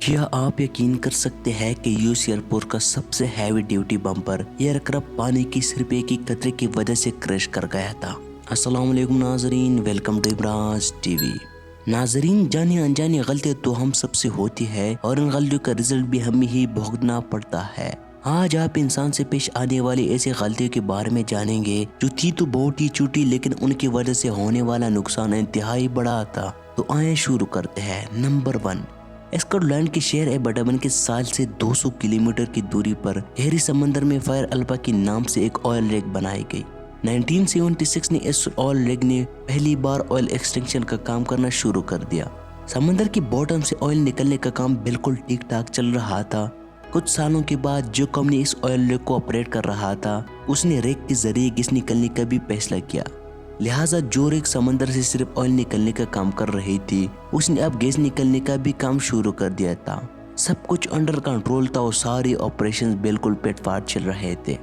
کیا آپ یقین کر سکتے ہیں کہ یوس ایئرپورٹ کا سب سے ہیوی ڈیوٹی بمپر ایئرکرافٹ پانی کی صرف ایک ہی قطرے کی وجہ سے کریش کر گیا تھا۔ السلام علیکم ناظرین، ویلکم ٹو ابراز ٹی وی۔ ناظرین، جانی انجانی غلطی تو ہم سب سے ہوتی ہے اور ان غلطیوں کا رزلٹ بھی ہمیں ہی بھگتنا پڑتا ہے۔ آج آپ انسان سے پیش آنے والی ایسی غلطیوں کے بارے میں جانیں گے جو تھی تو بہت ہی چھوٹی لیکن ان کی وجہ سے ہونے والا نقصان انتہائی بڑا تھا۔ تو آئیں شروع کرتے ہیں۔ نمبر 1، اسکاٹ لینڈ کے شہر ایبرڈمن کے ساحل سے 200 کلومیٹر کی دوری پر گہری سمندر میں فائر الپا کے نام سے ایک آئل ریگ بنائی گئی۔ 1976 میں اس آئل ریگ نے پہلی بار آئل ایکسٹریکشن کا کام کرنا شروع کر دیا۔ سمندر کی باٹم سے آئل نکلنے کا کام بالکل ٹھیک ٹھاک چل رہا تھا۔ کچھ سالوں کے بعد جو کمپنی اس آئل ریگ کو آپریٹ کر رہا تھا اس نے ریگ کے ذریعے گیس نکلنے کا بھی فیصلہ کیا، لہٰذا جو ریگ سمندر سے صرف آئل نکلنے کا کام کر رہی تھی اس نے اب گیس نکلنے کا بھی کام شروع کر دیا تھا۔ سب کچھ انڈر کنٹرول تھا اور سارے آپریشنز بالکل پیٹ پاٹ چل رہے تھے،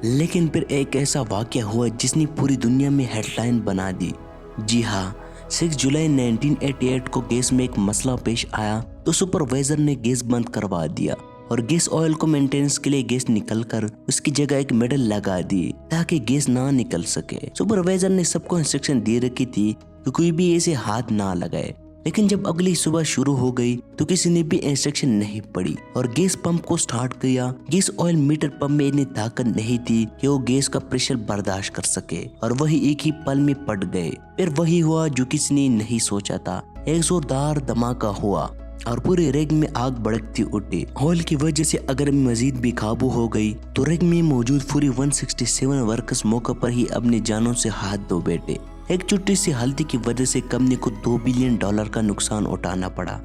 لیکن پھر ایک ایسا واقعہ ہوا جس نے پوری دنیا میں ہیڈ لائن بنا دی۔ جی ہاں، 6 جولائی 1988 کو گیس میں ایک مسئلہ پیش آیا تو سپروائزر نے گیس بند کروا دیا اور گیس آئل کو مینٹیننس کے لیے گیس نکل کر اس کی جگہ ایک میڈل لگا دی تاکہ گیس نہ نکل سکے۔ سپروائزر نے سب کو انسٹرکشن دے رکھی تھی کہ کوئی بھی ایسے ہاتھ نہ لگائے، لیکن جب اگلی صبح شروع ہو گئی تو کسی نے بھی انسٹرکشن نہیں پڑھی اور گیس پمپ کو سٹارٹ کیا۔ گیس آئل میٹر پمپ میں اتنی طاقت نہیں تھی کہ وہ گیس کا پریشر برداشت کر سکے اور وہی ایک ہی پل میں پھٹ گئے۔ پھر وہی ہوا جو کسی نے نہیں سوچا تھا، ایک زوردار دھماکہ ہوا اور پورے ریگ میں آگ بھڑکتی اٹھی۔ آئل کی وجہ سے اگر مزید بھی قابو ہو گئی تو ریگ میں موجود پوری 167 ورکرز موقع پر ہی اپنی جانوں سے ہاتھ دھو بیٹھے۔ ایک چھوٹی سی غلطی کی وجہ سے کمپنی کو $2 بلین کا نقصان اٹھانا پڑا۔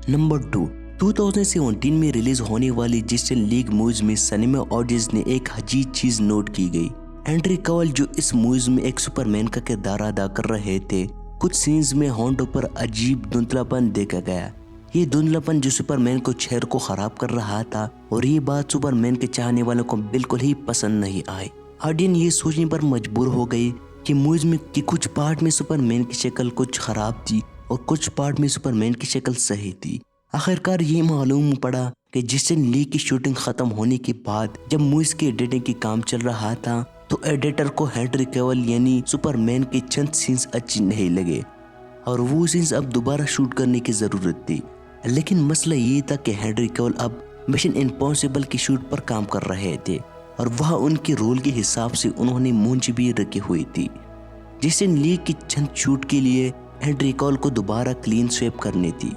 نمبر 2، 2017 میں ریلیز ہونے والی جسٹس لیگ موویز میں سنیما آڈیئنس نے ایک عجیب چیز نوٹ کی گئی۔ ہینری کیول جو اس موویز میں ایک سپرمین کا کردار ادا کر رہے تھے، کچھ سینز میں ہونٹوں پر عجیب دھندلاپن دیکھا گیا۔ یہ دھندلاپن جو سپرمین کو چہرے کو خراب کر رہا تھا اور یہ بات سپرمین کے چاہنے والوں کو بالکل ہی پسند نہیں آئی۔ آڈین یہ سوچنے پر مجبور ہو گئی کہ موویز میں کہ کچھ پارٹ میں سپرمین کی شکل کچھ خراب تھی اور کچھ پارٹ میں سپرمین کی شکل صحیح تھی۔ آخرکار یہ معلوم پڑا کہ جسٹس لیگ کی شوٹنگ ختم ہونے کے بعد جب موویز کی ایڈیٹنگ کی کام چل رہا تھا تو ایڈیٹر کو ہینری کیول یعنی سپرمین کے چند سینز اچھے نہیں لگے اور وہ سینز اب دوبارہ شوٹ کرنے کی ضرورت تھی۔ لیکن مسئلہ یہ تھا کہ ہینری کیول اب مشن امپاسبل کی شوٹ پر کام کر رہے تھے اور وہاں ان کے رول کے حساب سے انہوں نے مونچھ بھی رکھی ہوئی تھی۔ جسٹس لیگ کی چند شوٹ کے لیے ہینری کیول کو دوبارہ کلین سویپ کرنی تھی،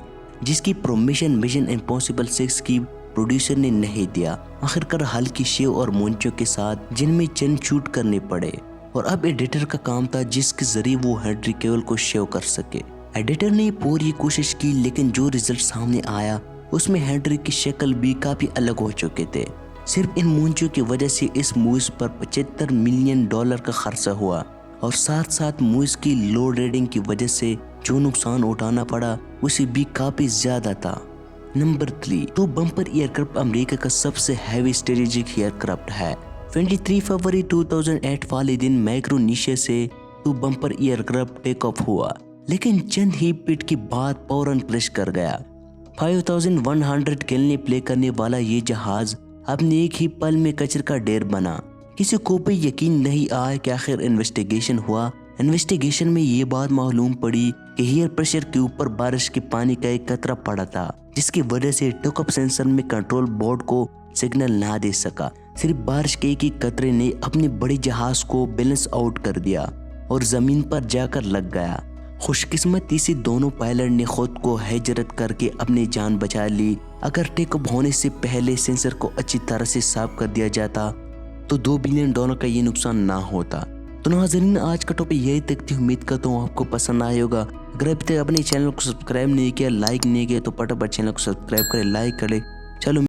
جس کی پروموشن مشن امپاسبل 6 کی پروڈیوسر نے نہیں دیا۔ آخرکار ہلکی شیو اور مونچوں کے ساتھ جن میں چند شوٹ کرنے پڑے اور اب ایڈیٹر کا کام تھا جس کے ذریعے وہ ہینری کیول کو شیو کر سکے۔ ایڈیٹر نے پوری کوشش کی لیکن جو رزلٹ سامنے آیا اس میں ہینری کی شکل بھی کافی الگ ہو چکے تھے۔ صرف ان مونچوں کی وجہ سے اس موویز پر $75 ملین کا خرچہ ہوا اور ساتھ ساتھ موویز کی لو ریٹنگ کی وجہ سے جو نقصان اٹھانا پڑا اسے بھی کافی زیادہ تھا۔ نمبر 3، تو بمپر ایئرکرافٹ امریکہ کا سب سے ہیوی اسٹریٹجک ایئرکرافٹ ہے۔ 23 فروری 2008 والے دن مائکرونیشیا سے تو بمپر ایئرکرافٹ ٹیک آف ہوا، لیکن چند ہی پٹ کے بعد فوراً کرش کر گیا۔ 5100 گیلن پلے کرنے والا یہ جہاز اپنے ایک ہی پل میں کچرے کا ڈھیر بنا۔ کسی کو بھی یقین نہیں آیا کہ آخر انویسٹیگیشن ہوا۔ انویسٹیگیشن میں یہ بات معلوم پڑی کہ ایئر پریشر کے اوپر بارش کے پانی کا ایک قطرہ پڑا تھا، جس کی وجہ سے ٹیک آف سینسر میں کنٹرول بورڈ کو سگنل نہ دے سکا۔ صرف بارش کے ایک ہی قطرے نے اپنے بڑے جہاز کو بیلنس آؤٹ کر دیا اور زمین پر جا کر لگ گیا۔ خوش قسمتی سے دونوں پائلٹ نے خود کو ہجرت کر کے اپنی جان بچا لی۔ اگر ٹیک آف ہونے سے پہلے سینسر کو اچھی طرح سے صاف کر دیا جاتا تو $2 بلین کا یہ نقصان نہ ہوتا۔ تو ناظرین، آج کا ٹاپک یہی تک تھی، امید کرتا ہوں آپ کو پسند آئے ہوگا۔ اگر ابھی تک اپنے چینل کو سبسکرائب نہیں کیا، لائک نہیں کیا تو پٹافٹ چینل کو سبسکرائب کرے، لائک کرے۔ چلو